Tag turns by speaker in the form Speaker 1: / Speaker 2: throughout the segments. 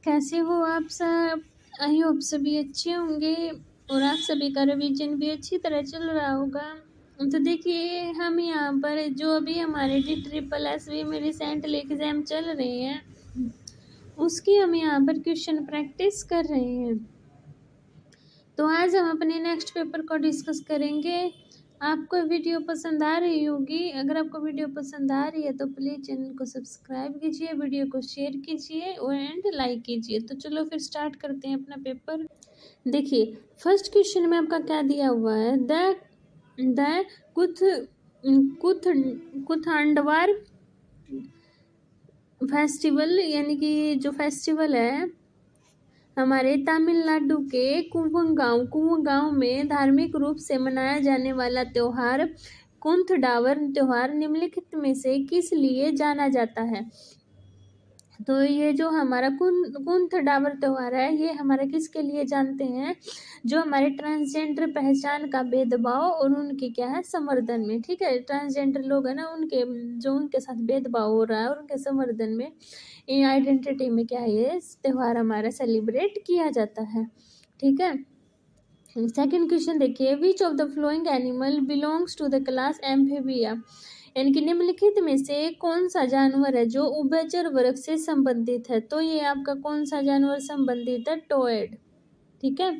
Speaker 1: कैसे हो आप सब? आई होप सभी अच्छे होंगे और आप सभी का रिवीजन भी अच्छी तरह चल रहा होगा। तो देखिए, हम यहाँ पर जो अभी हमारे DSSB में रिसेंटली एग्जाम चल रहे हैं, उसकी हम यहाँ पर क्वेश्चन प्रैक्टिस कर रहे हैं। तो आज हम अपने नेक्स्ट पेपर को डिस्कस करेंगे। आपको वीडियो पसंद आ रही होगी। अगर आपको वीडियो पसंद आ रही है तो प्लीज़ चैनल को सब्सक्राइब कीजिए, वीडियो को शेयर कीजिए और लाइक कीजिए। तो चलो फिर स्टार्ट करते हैं अपना पेपर। देखिए, फर्स्ट क्वेश्चन में आपका क्या दिया हुआ है, द कुथ कुथ कुथांडवार फेस्टिवल, यानी कि जो फेस्टिवल है हमारे तमिलनाडु के कुवंगांव में धार्मिक रूप से मनाया जाने वाला त्योहार कुंथडावर त्योहार निम्नलिखित में से किस लिए जाना जाता है। तो ये जो हमारा कुंथडावर त्योहार है, ये हमारा किसके लिए जानते हैं, जो हमारे ट्रांसजेंडर पहचान का भेदभाव और उनके क्या है संवर्धन में। ठीक है, ट्रांसजेंडर लोग है ना, उनके जो उनके साथ भेदभाव हो रहा है और उनके संवर्धन में, इन आइडेंटिटी में क्या है, ये त्योहार हमारा सेलिब्रेट किया जाता है। ठीक है, सेकंड क्वेश्चन देखिए, which of the flowing animal belongs to the class amphibia, यानी कि निम्नलिखित में से कौन सा जानवर है जो उभयचर वर्ग से संबंधित है। तो ये आपका कौन सा जानवर संबंधित है, टोएड। ठीक है,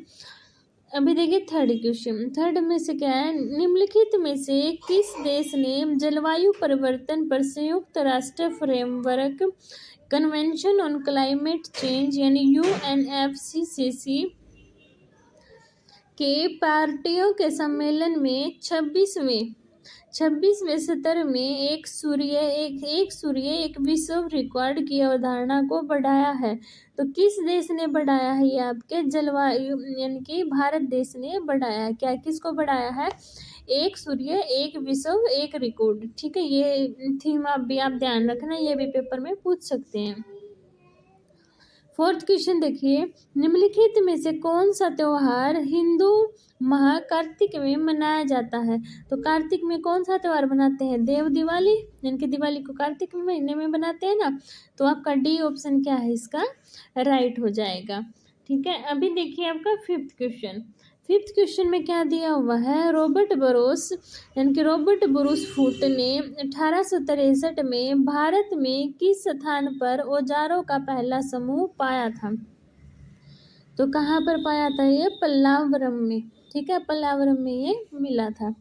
Speaker 1: अभी देखिए थर्ड क्वेश्चन। थर्ड में से क्या है, निम्नलिखित में से किस देश ने जलवायु परिवर्तन पर संयुक्त राष्ट्र framework convention on climate change यानी UNFCCC के पार्टियों के सम्मेलन में 26वें सत्र में एक सूर्य एक विश्व रिकॉर्ड की अवधारणा को बढ़ाया है। तो किस देश ने बढ़ाया है, ये आपके जलवायु यानी कि भारत देश ने बढ़ाया है। क्या किसको बढ़ाया है, एक सूर्य एक विश्व एक रिकॉर्ड। ठीक है, ये थीम आप ध्यान रखना, ये भी पेपर में पूछ सकते हैं। फोर्थ क्वेश्चन देखिए, निम्नलिखित में से कौन सा त्योहार हिंदू माह कार्तिक में मनाया जाता है। तो कार्तिक में कौन सा त्योहार मनाते हैं, देव दिवाली, यानी कि दिवाली को कार्तिक महीने में बनाते हैं ना। तो आपका डी ऑप्शन क्या है, इसका राइट हो जाएगा। ठीक है, अभी देखिए आपका फिफ्थ क्वेश्चन में क्या दिया हुआ है, रॉबर्ट ब्रूस फुट ने 1863 में भारत में किस स्थान पर औजारों का पहला समूह पाया था। तो कहाँ पर पाया था, ये पल्लावरम में। ठीक है, पल्लावरम में ये मिला था।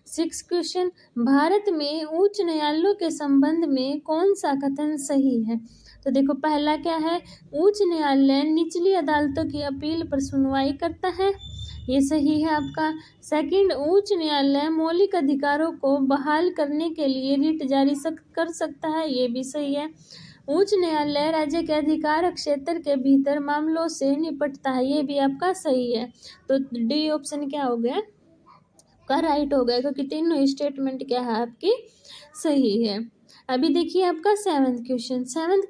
Speaker 1: सिक्स क्वेश्चन, भारत में उच्च न्यायालयों के संबंध में कौन सा कथन सही है। तो देखो, पहला क्या है, उच्च न्यायालय निचली अदालतों की अपील पर सुनवाई करता है, ये सही है आपका। सेकंड, उच्च न्यायालय मौलिक अधिकारों को बहाल करने के लिए रिट जारी कर सकता है, ये भी सही है। उच्च न्यायालय राज्य के अधिकार क्षेत्र के भीतर मामलों से निपटता है, ये भी आपका सही है। तो डी ऑप्शन क्या हो गया, का राइट हो गया, क्योंकि तीनों स्टेटमेंट क्या है आपकी सही है। अभी देखिए आपका सेवंथ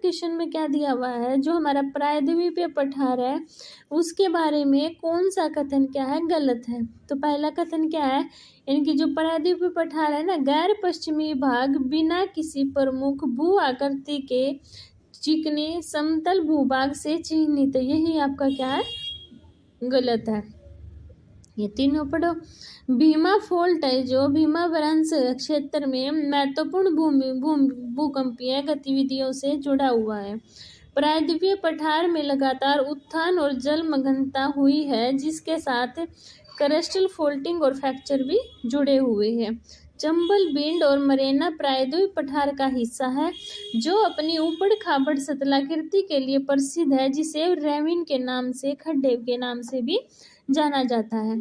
Speaker 1: क्वेश्चन में क्या दिया हुआ है, जो हमारा प्रायद्वीपीय पठार है उसके बारे में कौन सा कथन क्या है, गलत है। तो पहला कथन क्या है, इनकी जो प्रायद्वीपीय पठार है ना, गैर पश्चिमी भाग बिना किसी प्रमुख भू आकृति के चिकने समतल भूभाग से चिन्हित, यही आपका क्या है, गलत है। ये तीनों पढ़ो। भीमा फोल्ट है जो भीमा वरांश क्षेत्र में महत्वपूर्ण भूकंपीय गतिविधियों से जुड़ा हुआ है। प्रायद्वीपीय पठार में लगातार उत्थान और जलमग्नता हुई है, जिसके साथ क्रस्टल फोल्डिंग और फ्रैक्चर भी जुड़े हुए हैं। चंबल, बिंड और मरेना प्रायद्वीपीय पठार का हिस्सा है, जो अपनी ऊबड़ खाबड़ सतलाकृति के लिए प्रसिद्ध है, जिसे रेविन के नाम से, खड्डे के नाम से भी जाना जाता है।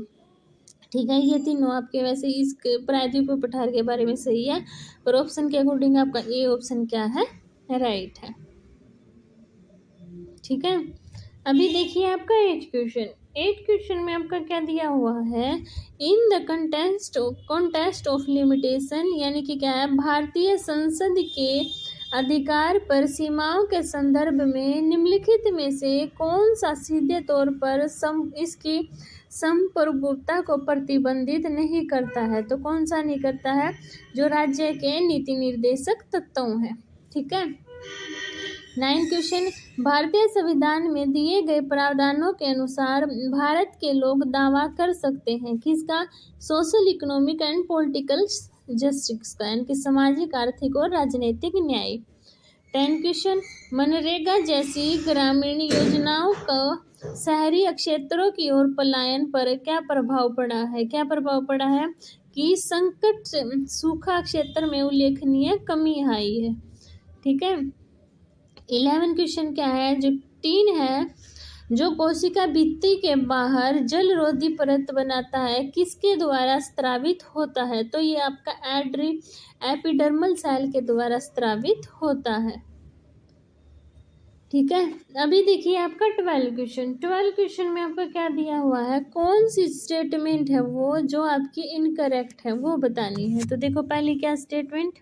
Speaker 1: ठीक है, ये तीनों आपके वैसे इस प्रायद्वीपीय पठार के बारे में सही है, और ऑप्शन के अकॉर्डिंग आपका ए ऑप्शन क्या है, राइट है। ठीक है, अभी देखिए आपका एट क्वेश्चन में आपका क्या दिया हुआ है, in the contest of limitation, यानी कि क्या है, भारतीय संसद के अधिकार पर सीमाओं के संदर्भ में निम्नलिखित में से कौन सा सीधे तौर पर इसकी संप्रभुता को प्रतिबंधित नहीं करता है। तो कौन सा नहीं करता है, जो राज्य के नीति निर्देशक तत्वों है। ठीक है, 9 क्वेश्चन, भारतीय संविधान में दिए गए प्रावधानों के अनुसार भारत के लोग दावा कर सकते हैं किसका? Social, economic and political justice का, यानी कि सामाजिक, आर्थिक और राजनीतिक न्याय। 10 क्वेश्चन, मनरेगा जैसी ग्रामीण योजनाओं का शहरी क्षेत्रों की ओर पलायन पर क्या प्रभाव पड़ा है? क्या प्रभाव पड़ा है? कि संकट सूखा क्षेत्र में उल्लेखनीय कमी आई है। ठीक है। 11 क्वेश्चन क्या है? जो टीन है जो कोशिका भित्ति के बाहर जल रोधी परत बनाता है किसके द्वारा स्रावित होता है? तो ये आपका एपिडर्मल सेल के द्वारा स्रावित होता है। ठीक है। अभी देखिए आपका 12 क्वेश्चन। 12 क्वेश्चन में आपका क्या दिया हुआ है? कौन सी स्टेटमेंट है वो जो आपकी इनकरेक्ट है वो बतानी है। तो देखो पहली क्या स्टेटमेंट,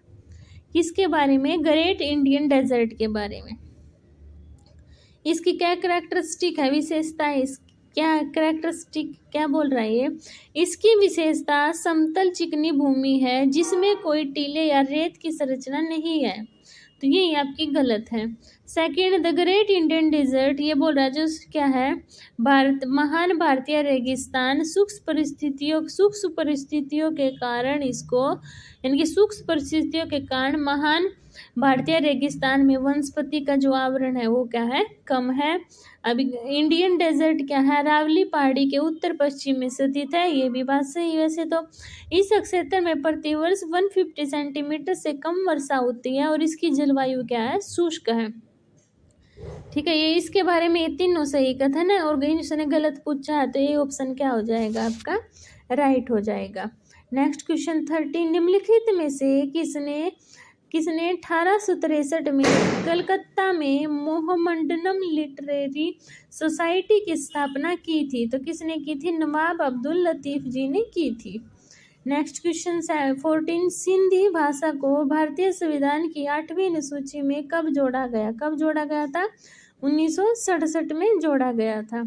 Speaker 1: किसके बारे में? ग्रेट इंडियन डेजर्ट के बारे में। इसकी क्या कैरेक्टरिस्टिक है, विशेषता है? क्या कैरेक्टरिस्टिक क्या बोल रहा है ये? इसकी विशेषता समतल चिकनी भूमि है जिसमें कोई टीले या रेत की संरचना नहीं है, तो ये आपकी गलत है। Second, the great Indian desert, ये बोल रहा है जो क्या है? महान भारतीय रेगिस्तान सूक्ष्म परिस्थितियों के कारण इसको, यानी कि सूक्ष्म परिस्थितियों के कारण महान भारतीय रेगिस्तान में वनस्पति का जो आवरण है वो क्या है? कम है। अब इंडियन डेजर्ट क्या है? अरावली पहाड़ी के उत्तर पश्चिम में स्थित है, ये भी बात सही है। वैसे तो इस क्षेत्र में प्रतिवर्ष 150 सेंटीमीटर से कम वर्षा होती है और इसकी जलवायु क्या है? शुष्क है। ठीक है, ये इसके बारे में ये तीनों सही कथन है और इसने गलत पूछा है तो ये ऑप्शन क्या हो जाएगा? आपका राइट हो जाएगा। नेक्स्ट क्वेश्चन 13, निम्नलिखित में से किसने 1863 में कलकत्ता में मोहम्मडनम लिटरेरी सोसाइटी की स्थापना की थी? तो किसने की थी? नवाब अब्दुल लतीफ जी ने की थी। नेक्स्ट क्वेश्चन 14, सिंधी भाषा को भारतीय संविधान की 8वीं अनुसूची में कब जोड़ा गया? कब जोड़ा गया था? 1967 में जोड़ा गया था।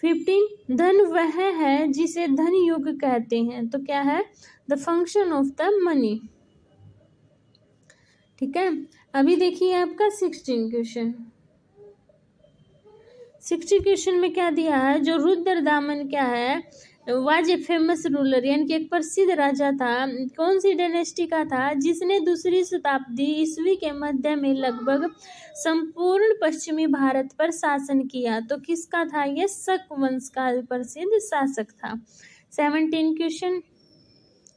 Speaker 1: 15, धन वह है जिसे धन युग कहते हैं, तो क्या है? The function of the money. ठीक है। अभी देखिए आपका 16 क्वेश्चन। 60 क्वेश्चन में क्या दिया है? जो रुद्रदामन क्या है? वाज ए फेमस रूलर, यानी कि एक प्रसिद्ध राजा था। कौन सी डायनेस्टी का था? जिसने दूसरी शताब्दी ईस्वी के मध्य में लगभग संपूर्ण पश्चिमी भारत पर शासन किया, तो किसका था? ये शक वंश का प्रसिद्ध शासक था। 17 क्वेश्चन,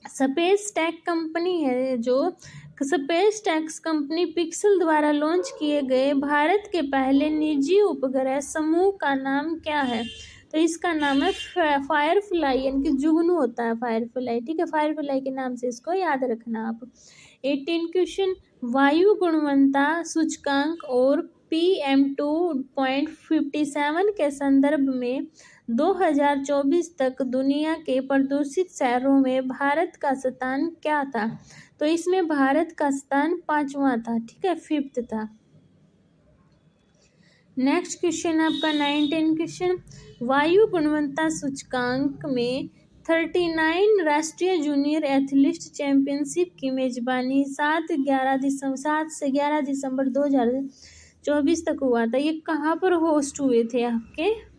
Speaker 1: स्पेस टेक कंपनी है जो स्पेस टैक्स कंपनी पिक्सल द्वारा लॉन्च किए गए भारत के पहले निजी उपग्रह समूह का नाम क्या है? तो इसका नाम है फायरफ्लाई, यानी कि जुगनू होता है फायरफ्लाई। ठीक है, फायरफ्लाई के नाम से इसको याद रखना आप। 18 क्वेश्चन, वायु गुणवत्ता सूचकांक और PM2.57 के संदर्भ में 2024 तक दुनिया के प्रदूषित शहरों में भारत का स्थान क्या था? तो इसमें भारत का स्थान 5वां था। ठीक है, 5th था। नेक्स्ट क्वेश्चन आपका 19 क्वेश्चन, वायु गुणवत्ता सूचकांक में 39 राष्ट्रीय जूनियर एथलीट चैंपियनशिप की मेजबानी 7 से 11 दिसंबर 2024 तक हुआ था। ये कहाँ पर होस्ट हुए थे आपके?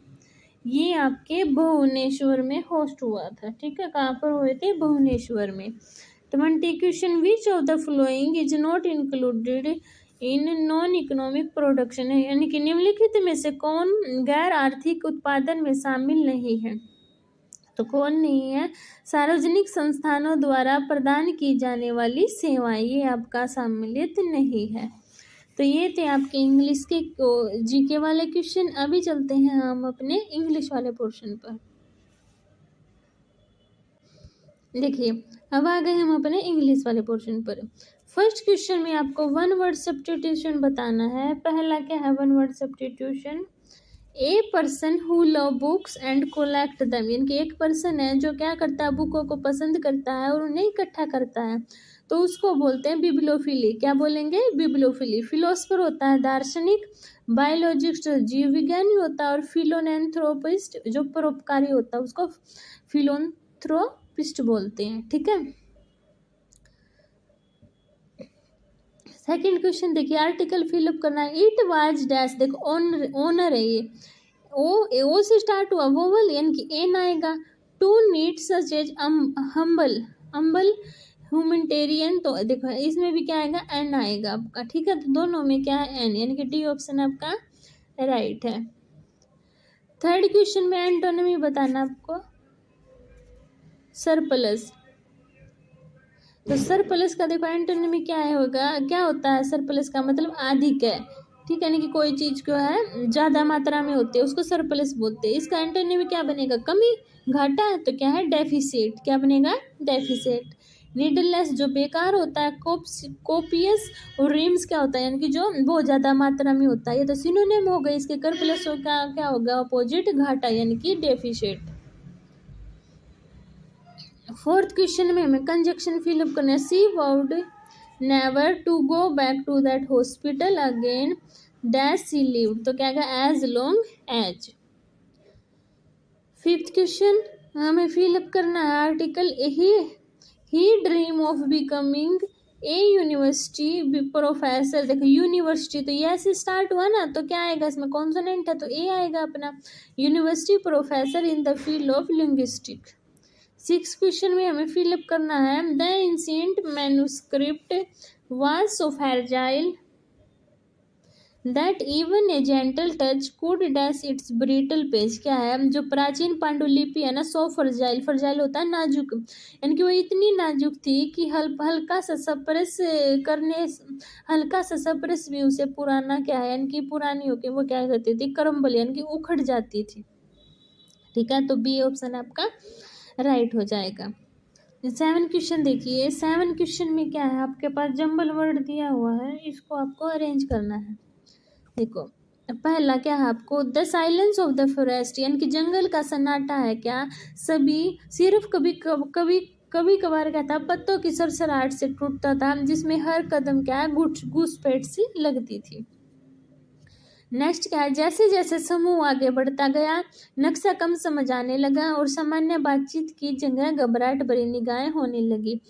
Speaker 1: ये आपके भुवनेश्वर में होस्ट हुआ था। ठीक है, कहाँ पर हुए थे? भुवनेश्वर में। 20 question, which of the following is not included in non economic production, है यानी कि निम्नलिखित में से कौन गैर आर्थिक उत्पादन में शामिल नहीं है? तो कौन नहीं है? सार्वजनिक संस्थानों द्वारा प्रदान की जाने वाली सेवाएं, ये आपका सम्मिलित नहीं है। तो ये थे आपके इंग्लिश के जीके वाले क्वेश्चन। अभी चलते हैं हम अपने इंग्लिश वाले पोर्शन पर। देखिए अब आ गए हम अपने इंग्लिश वाले पोर्शन पर। फर्स्ट क्वेश्चन में आपको 1 वर्ड सब्स्टिट्यूशन बताना है। पहला क्या है 1 word substitution? A person who love books and collect दम, यानी कि एक पर्सन है जो क्या करता है? बुकों को पसंद करता है और उन्हें इकट्ठा करता है, तो उसको बोलते हैं बिब्लियोफिली। क्या बोलेंगे? बिब्लियोफिली। फिलोसफर होता है दार्शनिक, बायोलॉजिस्ट जीव विज्ञानी होता है और फिलोनैंथ्रोपिस्ट जो परोपकारी होता है उसको फिलोनैंथ्रोपिस्ट बोलते हैं। ठीक है। सेकंड क्वेश्चन देखिए, आर्टिकल फिलअप करना है। इट वाज डैश, देखो ओनर है ये, ओ से स्टार्ट हुआ, वोवल यानी कि एन आएगा। To needs such as humble, humble humanitarian, तो देखो इसमें भी क्या आएगा, एन आएगा आपका, ठीक है। तो दोनों में क्या है, एन, यानी कि डी ऑप्शन आपका राइट है। थर्ड क्वेश्चन में एंटोनिमी बताना आपको, सरप्लस। तो सरप्लस का देखो एंटोनिमी क्या है होगा, क्या होता है सरप्लस का मतलब अधिक है, ठीक है, यानी कि कोई चीज जो है ज्यादा मात्रा में होती है उसको सरप्लस बोलते हैं। इसका एंटोनिमी क्या बनेगा, कमी, घाटा है, तो क्या है डेफिसिट, क्या बनेगा, डेफिसिट। नीडलेस जो बेकार होता है, कोपियस, और रिम्स क्या होता है, यानी कि जो बहुत ज्यादा मात्रा में होता है। ये तो सिनोनिम हो गई इसके, कर प्लस का क्या होगा अपोजिट, घाटा यानी कि डेफिसिट। फोर्थ क्वेश्चन में हमें कंजक्शन फिलअप करना है। She would never to go back to that hospital again dash she lived, तो क्या है, as long as. Fifth question हमें फिलअप करना है article, he dream of becoming a university professor. देखो यूनिवर्सिटी तो ये से स्टार्ट हुआ ना, तो क्या आएगा इसमें, कॉन्सोनेंट है तो ए आएगा अपना, university professor in the field of linguistic. Six question में हमें फिलअप करना है, the ancient manuscript was so fragile that even a gentle touch could dash it's brittle page. क्या है, जो प्राचीन पांडुलिपि है ना, सो फ्रजाइल, फ्रजाइल होता है नाजुक, यानी कि वो इतनी नाजुक थी कि हल्का सा स्पर्श करने, हल्का सा स्पर्श भी उसे पुराना क्या है, यानी कि पुरानी होके वो क्या करती थी, क्रम्बल यानी कि उखड़ जाती थी, ठीक है। तो बी ऑप्शन आपका राइट हो जाएगा। सेवन क्वेश्चन देखिए, सेवन क्वेश्चन में क्या है, आपके पास जंबल वर्ड दिया हुआ है, इसको आपको अरेंज करना है। देखो पहला क्या है आपको, the silence of the forest, यानी कि जंगल का सन्नाटा है क्या, सभी सिर्फ कभी कभी कभार क्या था, पत्तों की सरसराहट से टूटता था, जिसमें हर कदम क्या है, घुसपैठ सी लगती थी। नेक्स्ट क्या है, जैसे जैसे समूह आगे बढ़ता गया, नक्शा कम समझ आने लगा और सामान्य बातचीत की जगह घबराहट भरी निगाहें होने लगी।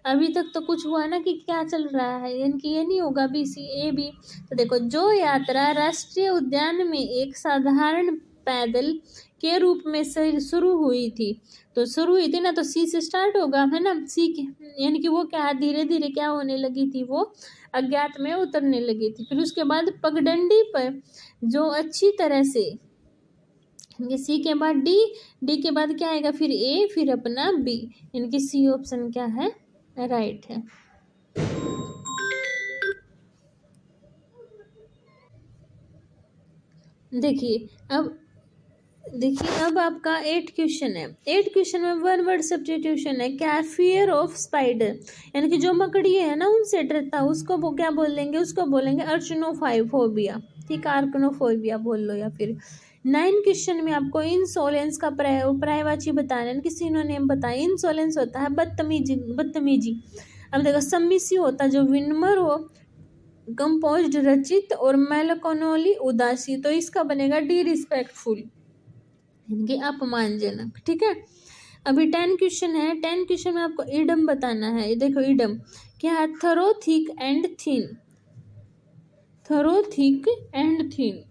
Speaker 1: अभी तक तो कुछ हुआ ना कि क्या चल रहा है, यानी कि ये नहीं होगा बी सी ए बी। तो देखो, जो यात्रा राष्ट्रीय उद्यान में एक साधारण पैदल के रूप में शुरू हुई थी, तो शुरू हुई थी ना, तो सी से स्टार्ट होगा, है ना, सी के, यानी कि वो क्या धीरे धीरे क्या होने लगी थी, वो अज्ञात में उतरने लगी थी। फिर उसके बाद पगडंडी पर जो अच्छी तरह से, सी के बाद डी, डी के बाद क्या आएगा, फिर ए, फिर अपना बी, यानी कि सी ऑप्शन क्या है, राइट है। देखिए अब आपका 8 क्वेश्चन है। 8 क्वेश्चन में वन वर्ड सब्स्टिट्यूशन है, क्या, फियर ऑफ स्पाइडर, यानी कि जो मकड़ी है ना उनसे डरता, उसको वो क्या बोलेंगे, उसको बोलेंगे अर्चनोफोबिया, ठीक है, आर्कनोफोबिया बोल लो। या फिर 9 क्वेश्चन में आपको इंसोलेंस का पर्यायवाची बताना है, सिनोनिम बताएं। इंसोलेंस होता है बदतमीजी। अब देखो, सबमिसिव होता है जो विनम्र हो, कंपोज्ड रचित, और मेलकोनोली उदासी, तो इसका बनेगा डी रिस्पेक्टफुल, यानी अपमानजनक, ठीक है। अभी 10 क्वेश्चन है। 10 क्वेश्चन में आपको इडम बताना है। देखो इडम क्या है, thorough thick and thin, thorough thick and thin,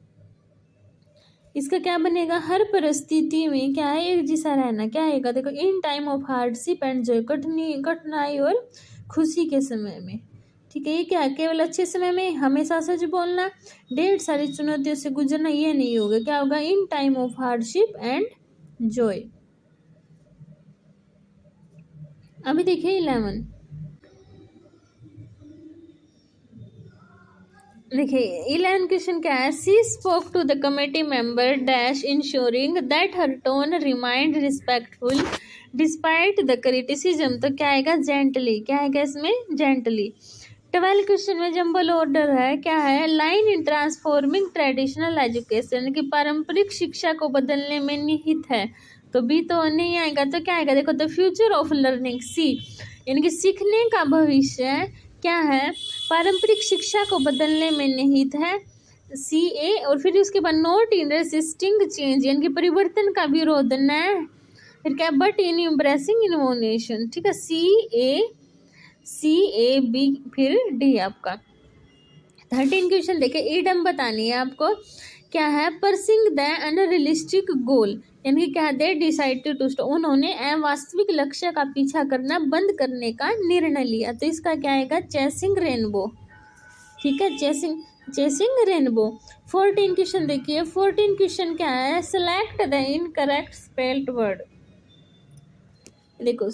Speaker 1: इसका क्या बनेगा, हर परिस्थिति में क्या है, एक जैसा रहना, क्या आएगा, देखो इन time of hardship and Joy, कठिनाई और खुशी के समय में, ठीक है। ये क्या है, केवल अच्छे समय में हमेशा सच बोलना, ढेर सारी चुनौतियों से गुजरना, ये नहीं होगा, क्या होगा, in time of hardship and joy. अभी देखिए 11, देखिए 11 क्वेश्चन क्या है, she spoke to the committee member dash ensuring that her tone remind respectful despite the criticism, तो क्या आएगा, जेंटली, क्या आएगा इसमें, जेंटली। 12 क्वेश्चन में जंबल ऑर्डर है, क्या है, line in transforming traditional education, की पारंपरिक शिक्षा को बदलने में निहित है, तो बी तो नहीं आएगा, तो क्या आएगा, देखो द फ्यूचर ऑफ लर्निंग, सी, यानी कि सीखने का भविष्य क्या है, पारंपरिक शिक्षा को बदलने में निहित है, सी ए, और फिर उसके बाद नोट इन रेसिस्टिंग चेंज, यानी कि परिवर्तन का विरोध न, फिर क्या, बट इन एम्ब्रेसिंग इनोवेशन, ठीक है, सी ए बी, फिर डी आपका। 13 क्वेश्चन देखिए, ईडम बतानी है आपको, क्या है, परसिंग द अनरियलिस्टिक गोल, यानी क्या है, दे डिसाइडेड टू स्टॉप, उन्होंने अवास्तविक लक्ष्य का पीछा करना बंद करने का निर्णय लिया। तो इसका क्या आएगा, चेसिंग रेनबो, ठीक है, चेसिंग चेसिंग रेनबो। 14 क्वेश्चन देखिए, 14 क्वेश्चन क्या है, select the incorrect spelled word. देखो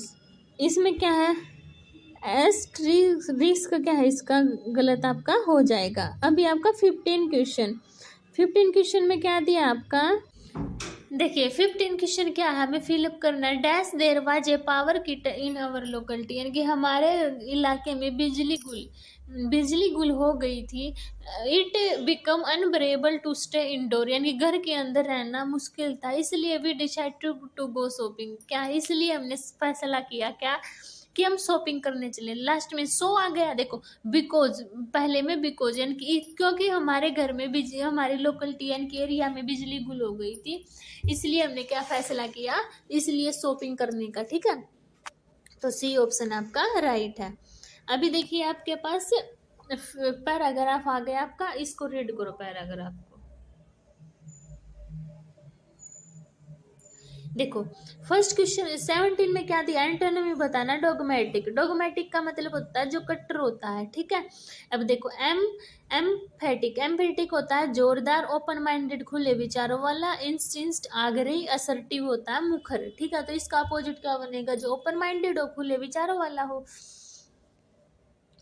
Speaker 1: इसमें क्या है, रिस्क क्या है, इसका गलत आपका हो जाएगा। अभी आपका 15 क्वेश्चन, 15 क्वेश्चन में क्या दिया आपका, देखिए 15 क्वेश्चन क्या है, हमें फिलअप करना है। Dash there was a power kit in our locality, यानी कि हमारे इलाके में बिजली गुल हो गई थी। It become unbearable to stay indoor, यानी घर के अंदर रहना मुश्किल था, इसलिए we decide to go shopping. क्या, इसलिए हमने फैसला किया क्या, कि हम शॉपिंग करने चले। लास्ट में सो आ गया, देखो बिकॉज, पहले में बिकॉज, यानी कि क्योंकि हमारे घर में बिजली, हमारे लोकलिटी यानी कि एरिया में बिजली गुल हो गई थी, इसलिए हमने क्या फैसला किया, इसलिए शॉपिंग करने का, ठीक है। तो सी ऑप्शन आपका राइट है। अभी देखिए आपके पास पैराग्राफ आ गया आपका, इसको रीड करो पैराग्राफ को। देखो फर्स्ट क्वेश्चन 17 में क्या दिया, एंटोनिम बताना डोगमेटिक। डोगमेटिक का मतलब होता है जो कट्टर होता है, ठीक है। अब देखो एम्फेटिक, एम्फेटिक होता है जोरदार, ओपन माइंडेड खुले विचारों वाला, इंस्टिंक्ट आग्रही, असर्टिव होता है मुखर, ठीक है। तो इसका अपोजिट क्या बनेगा, जो ओपन माइंडेड हो, खुले विचारों वाला हो।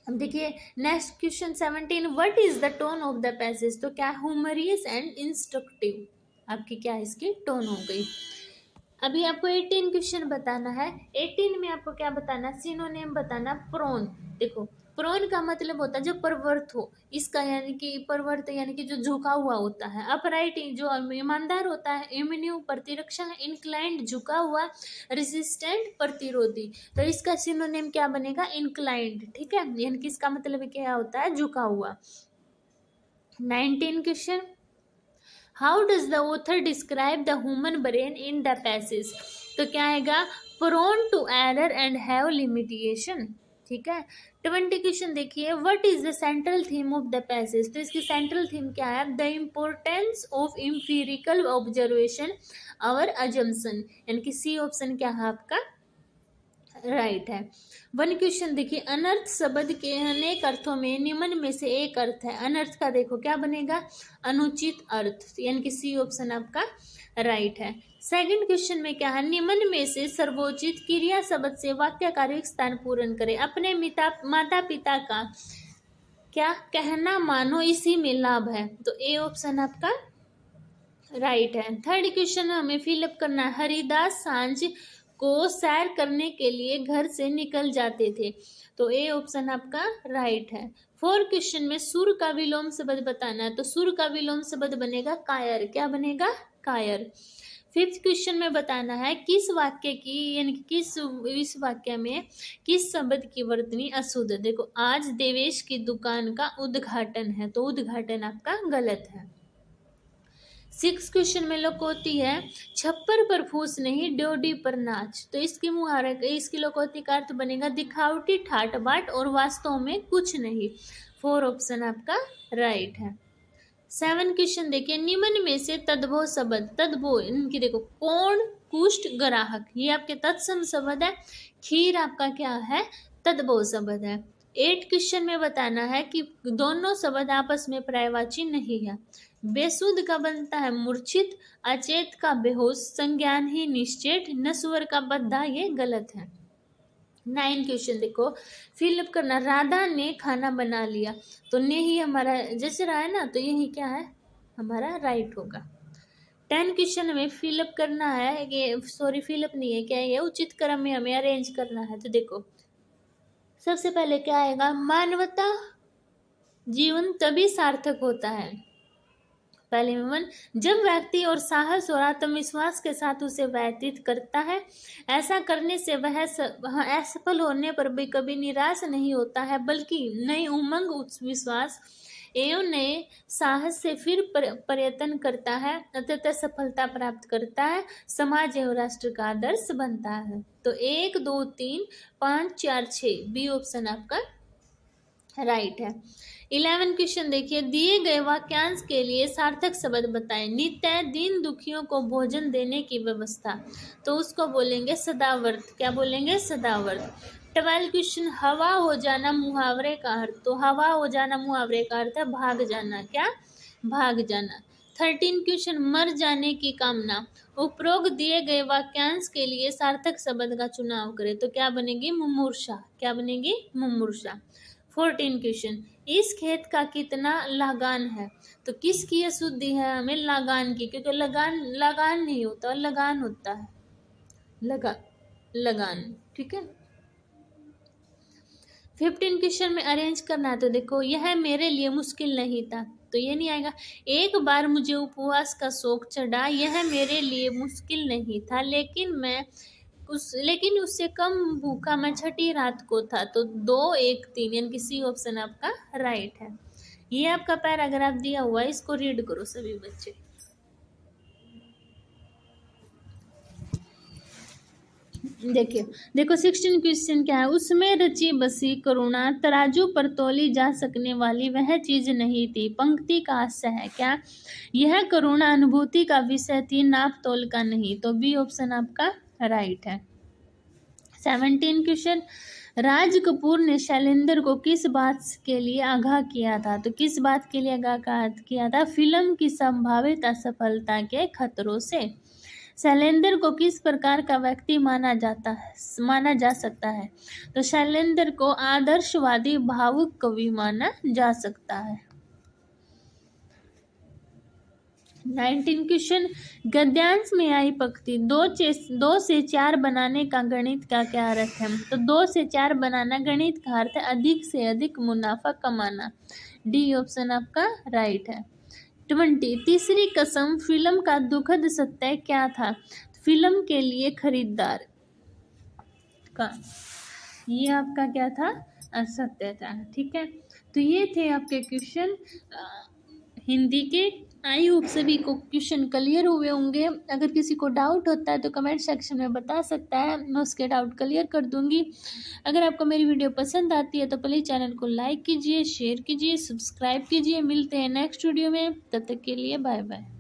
Speaker 1: अब देखिए next question 17, what is the tone of the passage. तो क्या, ह्यूमरियस एंड इंस्ट्रक्टिव, आपकी क्या इसकी टोन हो गई। अभी आपको 18 क्वेश्चन बताना है। 18 में आपको क्या बताना, सिनोनिम बताना प्रोन। देखो प्रोन का मतलब होता है जो परवर्त हो, इसका यानी कि परवर्त यानी कि जो झुका हुआ होता है। अपराइट जो ईमानदार होता है, इम्यूनिव प्रतिरक्षा, इंक्लाइंड झुका हुआ, रेजिस्टेंट प्रतिरोधी। तो इसका सिनोनिम क्या बनेगा, इंक्लाइंड, ठीक है, यानी कि इसका मतलब क्या होता है, झुका हुआ। 19 question, how does the author describe the human brain in the passage. तो क्या आएगा, prone to error and have limitation, ठीक है। 20 क्वेश्चन देखिए, what is the central theme of the passage. तो इसकी सेंट्रल थीम क्या है, the importance of empirical observation और अजम्पशन, यानी कि सी ऑप्शन क्या है आपका राइट है। 1 क्वेश्चन देखिए, अनर्थ शब्द के अनेक अर्थों में निम्न में से एक अर्थ है। अनर्थ का देखो क्या बनेगा, अनुचित अर्थ, यानी कि सी ऑप्शन आपका राइट है। सेकंड क्वेश्चन में क्या है, निम्न में से सर्वोचित क्रिया शब्द से वाक्य का एक स्थान पूर्ण करे। अपने माता पिता का क्या कहना मानो, इसी में लाभ है। तो ए ऑप्शन आपका राइट है। थर्ड क्वेश्चन हमें फिलअप करना है, हरिदास सांझ को सैर करने के लिए घर से निकल जाते थे। तो ए ऑप्शन आपका राइट है। 4 क्वेश्चन में सुर का विलोम शब्द बताना है। तो सुर का विलोम शब्द बनेगा कायर, क्या बनेगा, कायर। 5th क्वेश्चन में बताना है किस वाक्य की, यानी किस इस वाक्य में किस शब्द की वर्तनी अशुद्ध। देखो आज देवेश की दुकान का उद्घाटन है, तो उद्घाटन आपका गलत है। 6 क्वेश्चन में लोकोक्ति है, छप्पर पर फूस नहीं ड्योढ़ी पर नाच। तो इसकी मुहावरा, इसकी लोकोक्ति का अर्थ बनेगा दिखावटी, ठाट बाट और वास्तव में कुछ नहीं। 4 ऑप्शन आपका राइट है। 7 क्वेश्चन देखिए, निम्न में से तद्भव शब्द, तद्भव इनकी देखो कौन, कुष्ठ, ग्राहक, ये आपके तत्सम शब्द है। खीर आपका क्या है, तद्भव शब्द है। 8 क्वेश्चन में बताना है कि दोनों शब्द आपस में पर्यायवाची नहीं है। बेसुध का बनता है मूर्छित, अचेत का बेहोश, संज्ञान ही निश्चेत, नश्वर का बद्धा, ये गलत है। 9 क्वेश्चन देखो फिलअप करना, राधा ने खाना बना लिया। तो ने ही हमारा जैसे रहा है ना, तो यही क्या है हमारा राइट होगा। 10 क्वेश्चन हमें फिलअप करना है, ये सॉरी फिलअप नहीं है, क्या है उचित क्रम में हमें अरेंज करना है। तो देखो सबसे पहले क्या आएगा, मानवता जीवन तभी सार्थक होता है। पहले में 1, जब व्यक्ति और साहस और आत्मविश्वास के साथ उसे व्यतीत करता है। ऐसा करने से वह असफल होने पर भी कभी निराश नहीं होता है, बल्कि नई उमंग, विश्वास एवं नए साहस से फिर प्रयत्न करता है, अतः सफलता प्राप्त करता है, समाज एवं राष्ट्र का आदर्श बनता है। तो 1 2 3 5 4 6 बी ऑप्शन आपका राइट है। 11 क्वेश्चन देखिए, दिए गए वाक्यांश के लिए सार्थक शब्द बताएं। नित्य दिन दुखियों को भोजन देने की व्यवस्था, तो उसको बोलेंगे सदावर्त। क्या बोलेंगे? सदावर्त। 12 क्वेश्चन, हवा हो जाना मुहावरे का अर्थ, तो हवा हो जाना मुहावरे का अर्थ है भाग जाना। क्या? भाग जाना। 13 क्वेश्चन, मर जाने की कामना, उपरोक्त दिए गए वाक्यांश के लिए सार्थक शब्द का चुनाव करें, तो क्या बनेगी? मुमूर्षा। क्या बनेगी? मुमूर्षा। 14 क्वेश्चन, इस खेत का कितना लगान है, तो किसकी अशुद्धि है? हमें लगान की, क्योंकि लगान नहीं होता, लगान होता है। लगान। ठीक है। 15 क्वेश्चन में अरेंज करना है, तो देखो, यह मेरे लिए मुश्किल नहीं था, तो ये नहीं आएगा। एक बार मुझे उपवास का शौक चढ़ा, यह मेरे लिए मुश्किल नहीं था, लेकिन उससे कम भूखा मैं छठी रात को था, तो 2, 1, 3 यानी कि सी ऑप्शन आपका राइट है। ये आपका पैराग्राफ दिया हुआ है, इसको रीड करो सभी बच्चे। देखो 16 क्वेश्चन क्या है, उसमें रची बसी करुणा तराजू पर तोली जा सकने वाली वह चीज नहीं थी। पंक्ति का आशय है। क्या? यह करुणा अनुभूति का विषय थी, नाप तोल का नहीं, तो बी ऑप्शन आपका राइट है। 17 क्वेश्चन, राज कपूर ने शैलेंद्र को किस बात के लिए आगाह किया था, तो किस बात के लिए आगाह किया था? फिल्म की संभावित असफलता के खतरों से। शैलेंद्र को किस प्रकार का व्यक्ति माना जा सकता है, तो शैलेंद्र को आदर्शवादी भावुक कवि माना जा सकता है। 19 क्वेश्चन, गद्यांश में आई पंक्ति 2 से 4 बनाने का गणित का क्या अर्थ है, तो 2 से 4 बनाना गणित का अर्थ है अधिक से अधिक मुनाफा कमाना। डी ऑप्शन आपका राइट है। 20, तीसरी कसम फिल्म का दुखद सत्य क्या था, फिल्म के लिए खरीदार का, ये आपका क्या था? असत्य था। ठीक है, तो ये थे आपके क्वेश्चन हिंदी के। आई होप सभी को क्वेश्चन क्लियर हुए होंगे। अगर किसी को डाउट होता है तो कमेंट सेक्शन में बता सकता है, मैं उसके डाउट क्लियर कर दूंगी। अगर आपको मेरी वीडियो पसंद आती है तो प्लीज़ चैनल को लाइक कीजिए, शेयर कीजिए, सब्सक्राइब कीजिए। मिलते हैं नेक्स्ट वीडियो में, तब तक के लिए बाय बाय।